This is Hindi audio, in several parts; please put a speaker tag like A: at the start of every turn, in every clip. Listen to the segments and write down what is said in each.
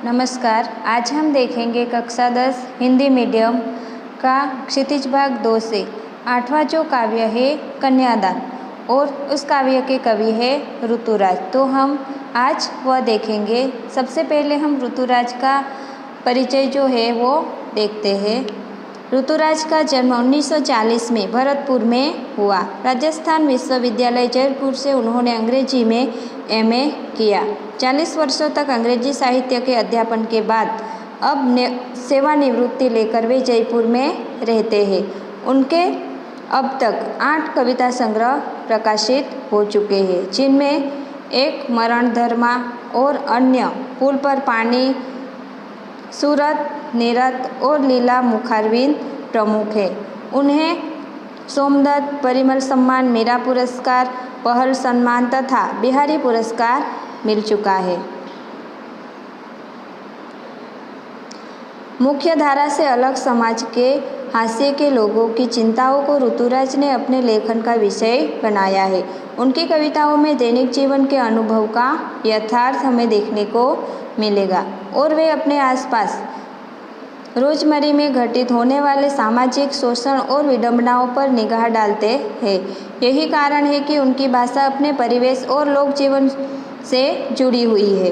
A: नमस्कार। आज हम देखेंगे कक्षा 10 हिंदी मीडियम का क्षितिज भाग 2 से 8वां जो काव्य है कन्यादान और उस काव्य के कवि है ऋतुराज। तो हम आज वह देखेंगे। सबसे पहले हम ऋतुराज का परिचय जो है वो देखते हैं। ऋतुराज का जन्म 1940 में भरतपुर में हुआ। राजस्थान विश्वविद्यालय जयपुर से उन्होंने अंग्रेजी में एमए किया। 40 वर्षों तक अंग्रेजी साहित्य के अध्यापन के बाद अब सेवानिवृत्ति लेकर वे जयपुर में रहते हैं। उनके अब तक 8 कविता संग्रह प्रकाशित हो चुके हैं, जिनमें एक मरण धर्मा और अन्य पुल पर पानी, सूरत, नीरत और लीला मुखारविंद प्रमुख है। उन्हें सोमदत्त, परिमल सम्मान, मीरा पुरस्कार, पहल सम्मान तथा बिहारी पुरस्कार मिल चुका है। मुख्य धारा से अलग समाज के हाशिए के लोगों की चिंताओं को ऋतुराज ने अपने लेखन का विषय बनाया है। उनकी कविताओं में दैनिक जीवन के अनुभव का यथार्थ हमें देखने को मिलेगा और वे अपने आसपास रोजमर्रा में घटित होने वाले सामाजिक शोषण और विडंबनाओं पर निगाह डालते हैं। यही कारण है कि उनकी भाषा अपने परिवेश और लोक जीवन से जुड़ी हुई है।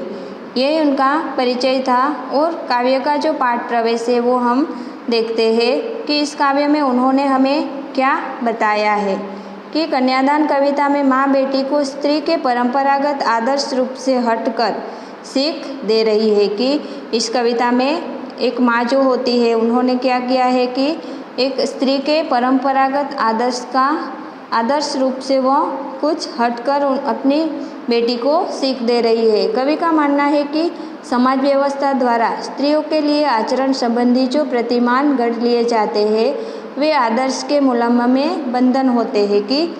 A: यही उनका परिचय था और काव्य का जो पाठ प्रवेश है वो हम देखते हैं कि इस काव्य में उन्होंने हमें क्या बताया है कि कन्यादान कविता में माँ बेटी को स्त्री के परंपरागत आदर्श रूप से हटकर सीख दे रही है कि इस कविता में एक माँ जो होती है उन्होंने क्या किया है कि एक स्त्री के परंपरागत आदर्श रूप से वो कुछ हटकर अपनी बेटी को सीख दे रही है। कवि का मानना है कि समाज व्यवस्था द्वारा स्त्रियों के लिए आचरण संबंधी जो प्रतिमान गढ़ लिए जाते हैं वे आदर्श के मुलम्मा में बंधन होते हैं। कि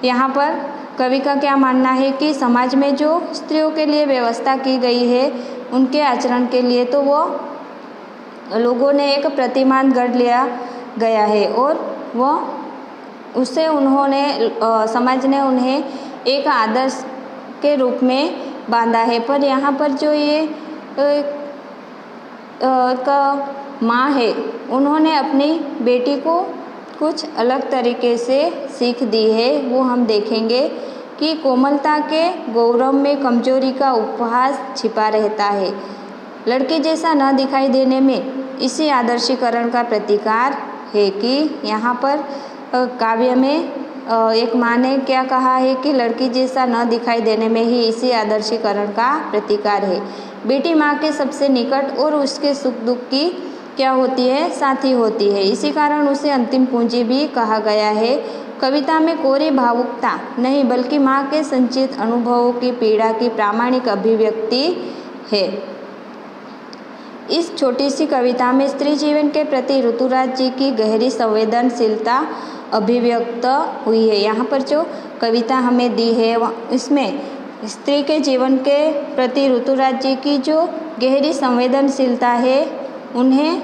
A: यहाँ पर कवि का क्या मानना है कि समाज में जो स्त्रियों के लिए व्यवस्था की गई है उनके आचरण के लिए तो वो लोगों ने एक प्रतिमान गढ़ लिया गया है और वह उसे उन्होंने समाज ने उन्हें एक आदर्श के रूप में बांधा है। पर यहाँ पर जो ये माँ है उन्होंने अपनी बेटी को कुछ अलग तरीके से सीख दी है। वो हम देखेंगे कि कोमलता के गौरव में कमजोरी का उपहास छिपा रहता है। लड़की जैसा न दिखाई देने में इसी आदर्शीकरण का प्रतिकार है। कि यहाँ पर काव्य में एक माँ ने क्या कहा है कि लड़की जैसा न दिखाई देने में ही इसी आदर्शीकरण का प्रतिकार है। बेटी माँ के सबसे निकट और उसके सुख दुख की क्या होती है, साथी होती है। इसी कारण उसे अंतिम पूंजी भी कहा गया है। कविता में कोरी भावुकता नहीं बल्कि माँ के संचित अनुभवों की पीड़ा की प्रामाणिक अभिव्यक्ति है। इस छोटी सी कविता में स्त्री जीवन के प्रति ऋतुराज जी की गहरी संवेदनशीलता अभिव्यक्त हुई है। यहाँ पर जो कविता हमें दी है इसमें स्त्री के जीवन के प्रति ऋतुराज जी की जो गहरी संवेदनशीलता है उन्हें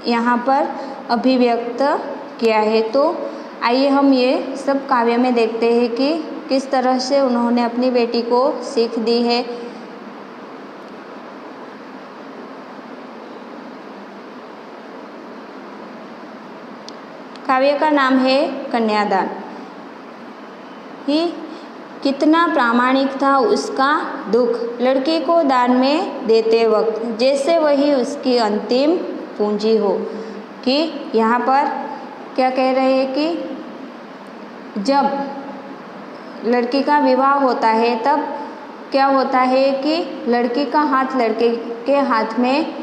A: यहाँ पर अभिव्यक्त किया है। तो आइए हम ये सब काव्य में देखते हैं कि किस तरह से उन्होंने अपनी बेटी को सीख दी है। काव्य का नाम है कन्यादान। ही कितना प्रामाणिक था उसका दुख लड़की को दान में देते वक्त, जैसे वही उसकी अंतिम पूंजी हो। कि यहाँ पर क्या कह रहे हैं कि जब लड़की का विवाह होता है तब क्या होता है कि लड़की का हाथ लड़के के हाथ में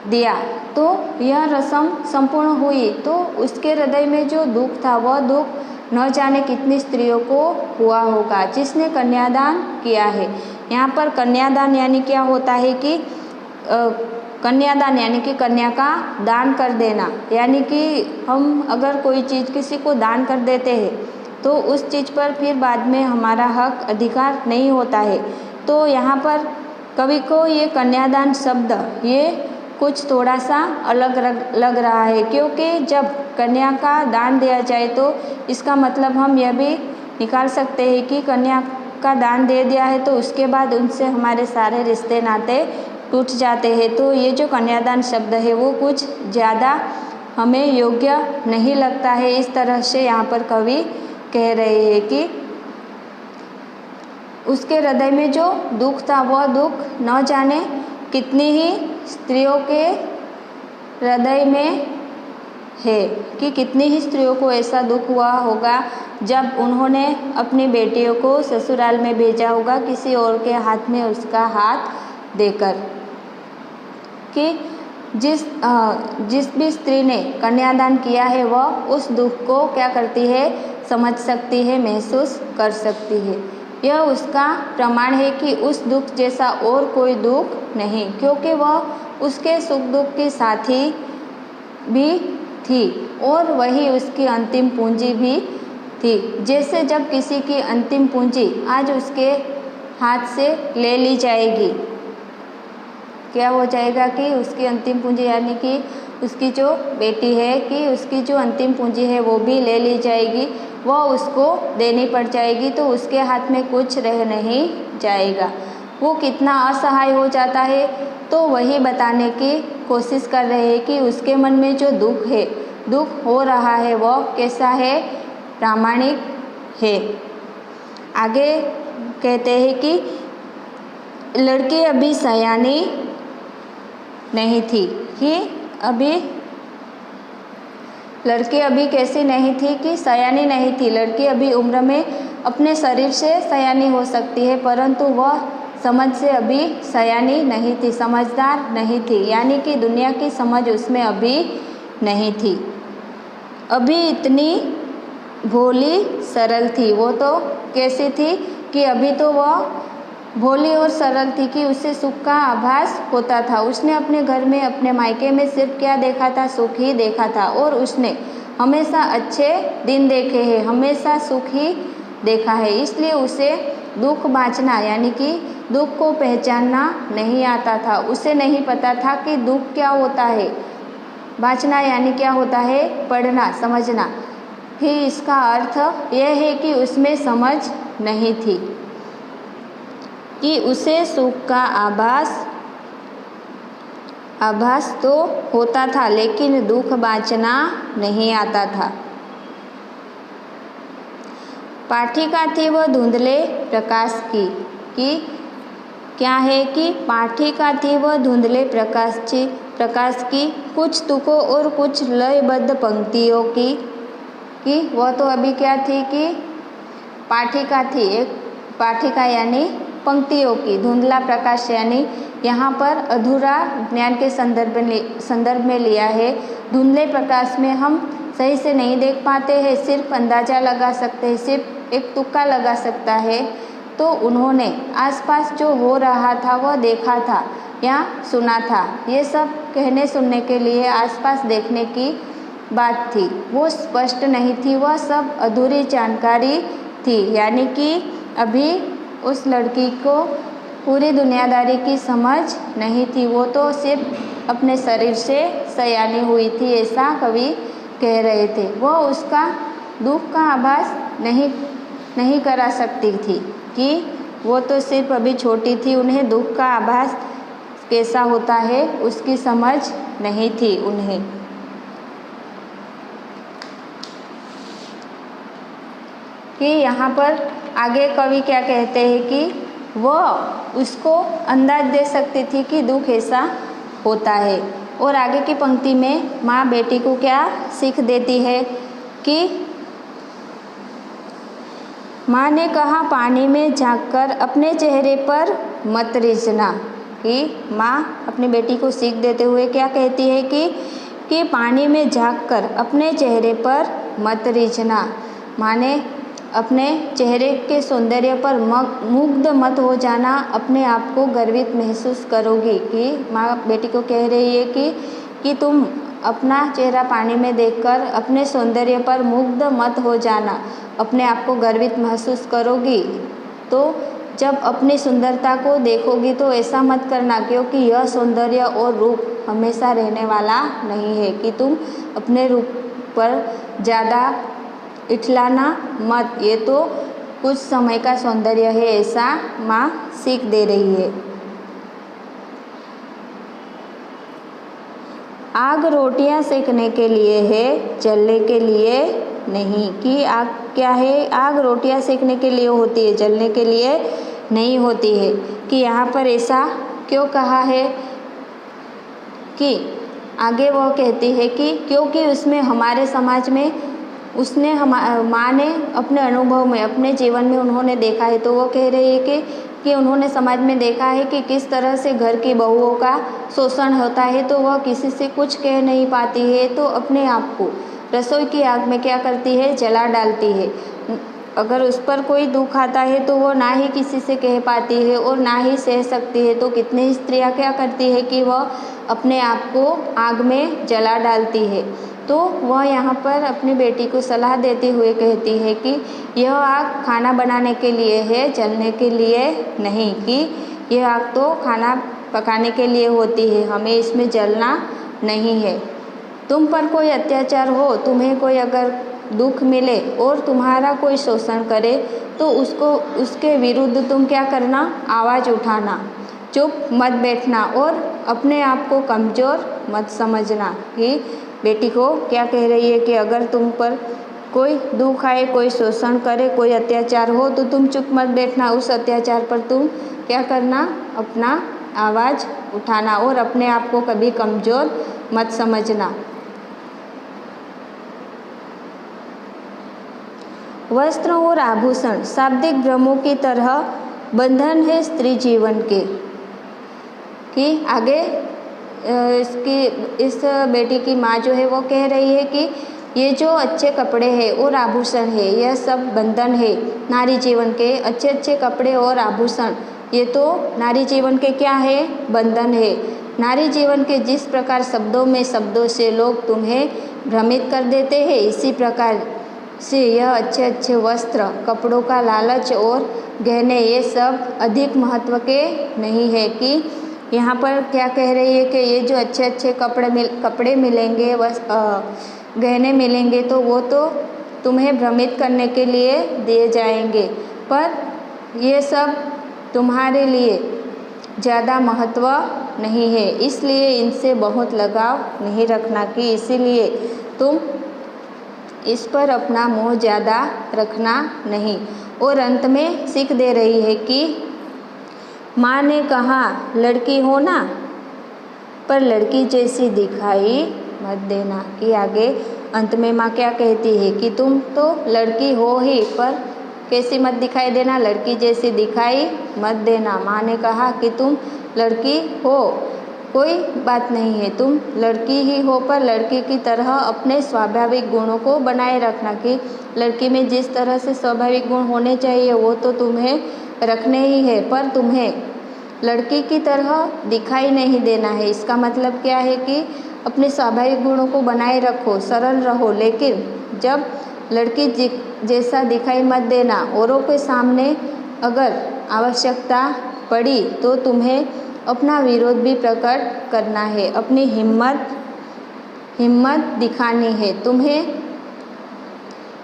A: दिया तो यह रस्म संपूर्ण हुई। तो उसके हृदय में जो दुख था वह दुख न जाने कितनी स्त्रियों को हुआ होगा जिसने कन्यादान किया है। यहाँ पर कन्यादान यानी क्या होता है कि कन्यादान यानी कि कन्या का दान कर देना। यानी कि हम अगर कोई चीज़ किसी को दान कर देते हैं तो उस चीज़ पर फिर बाद में हमारा हक अधिकार नहीं होता है। तो यहाँ पर कवि को ये कन्यादान शब्द ये कुछ थोड़ा सा अलग लग रहा है, क्योंकि जब कन्या का दान दिया जाए तो इसका मतलब हम यह भी निकाल सकते हैं कि कन्या का दान दे दिया है तो उसके बाद उनसे हमारे सारे रिश्ते नाते टूट जाते हैं। तो ये जो कन्यादान शब्द है वो कुछ ज़्यादा हमें योग्य नहीं लगता है। इस तरह से यहाँ पर कवि कह रहे हैं कि उसके हृदय में जो दुख था वह दुख न जाने कितनी ही स्त्रियों के हृदय में है, कि कितनी ही स्त्रियों को ऐसा दुख हुआ होगा जब उन्होंने अपनी बेटियों को ससुराल में भेजा होगा किसी और के हाथ में उसका हाथ देकर, कि जिस भी स्त्री ने कन्यादान किया है वह उस दुख को क्या करती है, समझ सकती है, महसूस कर सकती है। यह उसका प्रमाण है कि उस दुख जैसा और कोई दुख नहीं, क्योंकि वह उसके सुख दुख की साथी भी थी और वही उसकी अंतिम पूंजी भी थी। जैसे जब किसी की अंतिम पूंजी आज उसके हाथ से ले ली जाएगी, क्या हो जाएगा कि उसकी अंतिम पूंजी यानी कि उसकी जो बेटी है कि उसकी जो अंतिम पूंजी है वो भी ले ली जाएगी, वह उसको देनी पड़ जाएगी, तो उसके हाथ में कुछ रह नहीं जाएगा। वो कितना असहाय हो जाता है, तो वही बताने की कोशिश कर रहे हैं कि उसके मन में जो दुख है, दुख हो रहा है, वह कैसा है, प्रामाणिक है। आगे कहते हैं कि लड़की अभी सयानी नहीं थी, कि अभी लड़की अभी कैसी नहीं थी, कि सयानी नहीं थी। लड़की अभी उम्र में अपने शरीर से सयानी हो सकती है, परंतु वह समझ से अभी सयानी नहीं थी, समझदार नहीं थी, यानी कि दुनिया की समझ उसमें अभी नहीं थी। अभी इतनी भोली सरल थी। वो तो कैसी थी कि अभी तो वह भोली और सरल थी कि उसे सुख का आभास होता था। उसने अपने घर में, अपने मायके में सिर्फ क्या देखा था, सुख ही देखा था, और उसने हमेशा अच्छे दिन देखे हैं, हमेशा सुख ही देखा है। इसलिए उसे दुख बाँचना यानी कि दुख को पहचानना नहीं आता था। उसे नहीं पता था कि दुख क्या होता है, बाँचना यानी क्या होता है, पढ़ना, समझना ही इसका अर्थ यह है कि उसमें समझ नहीं थी कि उसे सुख का आभास तो होता था, लेकिन दुख बाँचना नहीं आता था। पाठिका थी वह धुंधले प्रकाश की, कि क्या है कि पाठिका थी वह धुंधले प्रकाश की, कुछ तुकों और कुछ लयबद्ध पंक्तियों की, कि वह तो अभी क्या थी कि पाठिका थी, एक पाठिका यानी पंक्तियों की, धुंधला प्रकाश यानी यहाँ पर अधूरा ज्ञान के संदर्भ में लिया है। धुंधले प्रकाश में हम सही से नहीं देख पाते हैं, सिर्फ अंदाज़ा लगा सकते हैं, सिर्फ एक तुक्का लगा सकता है। तो उन्होंने आसपास जो हो रहा था वह देखा था या सुना था, ये सब कहने सुनने के लिए आसपास देखने की बात थी, वो स्पष्ट नहीं थी, वह सब अधूरी जानकारी थी। यानी कि अभी उस लड़की को पूरी दुनियादारी की समझ नहीं थी, वो तो सिर्फ अपने शरीर से सयानी हुई थी, ऐसा कवि कह रहे थे। वह उसका दुख का आभास नहीं करा सकती थी, कि वो तो सिर्फ अभी छोटी थी, उन्हें दुख का आभास कैसा होता है उसकी समझ नहीं थी उन्हें। कि यहाँ पर आगे कवि क्या कहते हैं कि वह उसको अंदाज दे सकती थी कि दुख ऐसा होता है। और आगे की पंक्ति में माँ बेटी को क्या सीख देती है कि माँ ने कहा पानी में झांककर अपने चेहरे पर मत रिझना, कि माँ अपनी बेटी को सीख देते हुए क्या कहती है कि पानी में झांककर अपने चेहरे पर मत रिझना, माने अपने चेहरे के सौंदर्य पर मुग्ध मत हो जाना, अपने आप को गर्वित महसूस करोगी। कि माँ बेटी को कह रही है कि तुम अपना चेहरा पानी में देखकर अपने सौंदर्य पर मुग्ध मत हो जाना, अपने आप को गर्वित महसूस करोगी। तो जब अपनी सुंदरता को देखोगी तो ऐसा मत करना, क्योंकि यह सौंदर्य और रूप हमेशा रहने वाला नहीं है, कि तुम अपने रूप पर ज़्यादा इठलाना मत, ये तो कुछ समय का सौंदर्य है, ऐसा माँ सीख दे रही है। आग रोटियां सेकने के लिए है, जलने के लिए नहीं। कि आग क्या है? आग रोटियां सेकने के लिए होती है, जलने के लिए नहीं होती है। कि यहाँ पर ऐसा क्यों कहा है? कि आगे वो कहती है कि क्योंकि उसमें हमारे समाज में उसने माँ ने अपने अनुभव में, अपने जीवन में उन्होंने देखा है। तो वो कह रही है कि उन्होंने समाज में देखा है कि किस तरह से घर की बहुओं का शोषण होता है, तो वह किसी से कुछ कह नहीं पाती है, तो अपने आप को रसोई की आग में क्या करती है? जला डालती है। अगर उस पर कोई दुख आता है तो वो ना ही किसी से कह पाती है और ना ही सह सकती है। तो कितनी स्त्रियां क्या करती है कि वह अपने आप को आग में जला डालती है। तो वह यहाँ पर अपनी बेटी को सलाह देते हुए कहती है कि यह आग खाना बनाने के लिए है, जलने के लिए नहीं। कि यह आग तो खाना पकाने के लिए होती है, हमें इसमें जलना नहीं है। तुम पर कोई अत्याचार हो, तुम्हें कोई अगर दुख मिले और तुम्हारा कोई शोषण करे तो उसके विरुद्ध तुम क्या करना? आवाज़ उठाना, चुप मत बैठना और अपने आप को कमज़ोर मत समझना। कि बेटी को क्या कह रही है कि अगर तुम पर कोई दुख आए, कोई शोषण करे, कोई अत्याचार हो तो तुम चुप मत बैठना, उस अत्याचार पर तुम क्या करना? अपना आवाज़ उठाना और अपने आप को कभी कमज़ोर मत समझना। वस्त्र और आभूषण शाब्दिक भ्रमों की तरह बंधन है स्त्री जीवन के। कि आगे इस बेटी की माँ जो है वो कह रही है कि ये जो अच्छे कपड़े हैं और आभूषण है, यह सब बंधन है नारी जीवन के। अच्छे अच्छे कपड़े और आभूषण ये तो नारी जीवन के क्या है? बंधन है। नारी जीवन के जिस प्रकार शब्दों से लोग तुम्हें भ्रमित कर देते हैं, इसी प्रकार से यह अच्छे अच्छे वस्त्र, कपड़ों का लालच और गहने ये सब अधिक महत्व के नहीं है। कि यहाँ पर क्या कह रही है कि ये जो अच्छे अच्छे कपड़े मिलेंगे, गहने मिलेंगे, तो वो तो तुम्हें भ्रमित करने के लिए दिए जाएंगे, पर ये सब तुम्हारे लिए ज़्यादा महत्व नहीं है, इसलिए इनसे बहुत लगाव नहीं रखना। कि इसीलिए तुम इस पर अपना मोह ज़्यादा रखना नहीं। और अंत में सीख दे रही है कि माँ ने कहा लड़की हो ना, पर लड़की जैसी दिखाई मत देना। कि आगे अंत में माँ क्या कहती है कि तुम तो लड़की हो ही, पर कैसी मत दिखाई देना? लड़की जैसी दिखाई मत देना। माँ ने कहा कि तुम लड़की हो, कोई बात नहीं है, तुम लड़की ही हो, पर लड़की की तरह अपने स्वाभाविक गुणों को बनाए रखना। कि लड़की में जिस तरह से स्वाभाविक गुण होने चाहिए वो तो तुम्हें रखने ही है, पर तुम्हें लड़की की तरह दिखाई नहीं देना है। इसका मतलब क्या है? कि अपने स्वाभाविक गुणों को बनाए रखो, सरल रहो, लेकिन जब लड़की जैसा दिखाई मत देना। औरों के सामने अगर आवश्यकता पड़ी तो तुम्हें अपना विरोध भी प्रकट करना है, अपनी हिम्मत दिखानी है। तुम्हें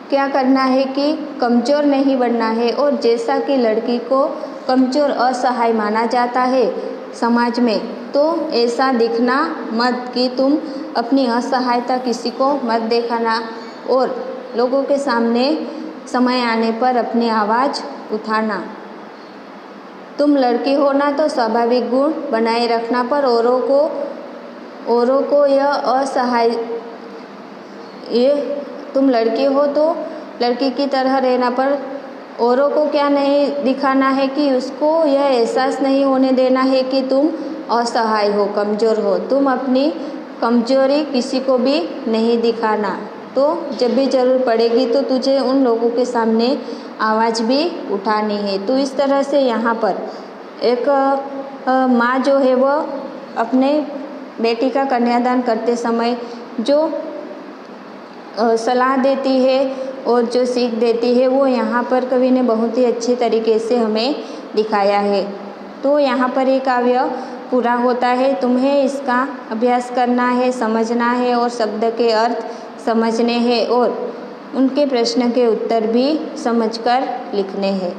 A: क्या करना है कि कमज़ोर नहीं बनना है। और जैसा कि लड़की को कमज़ोर, असहाय माना जाता है समाज में, तो ऐसा दिखना मत कि तुम अपनी असहायता किसी को मत दिखाना और लोगों के सामने समय आने पर अपनी आवाज़ उठाना। तुम लड़की हो ना, तो स्वाभाविक गुण बनाए रखना, पर औरों को यह असहाय, ये तुम लड़की हो तो लड़की की तरह रहना, पर औरों को क्या नहीं दिखाना है कि उसको यह एहसास नहीं होने देना है कि तुम असहाय हो, कमज़ोर हो। तुम अपनी कमज़ोरी किसी को भी नहीं दिखाना। तो जब भी ज़रूर पड़ेगी तो तुझे उन लोगों के सामने आवाज़ भी उठानी है। तो इस तरह से यहाँ पर एक माँ जो है वो अपने बेटी का कन्यादान करते समय जो सलाह देती है और जो सीख देती है, वो यहाँ पर कवि ने बहुत ही अच्छे तरीके से हमें दिखाया है। तो यहाँ पर ये काव्य पूरा होता है। तुम्हें इसका अभ्यास करना है, समझना है और शब्द के अर्थ समझने हैं और उनके प्रश्न के उत्तर भी समझकर लिखने हैं।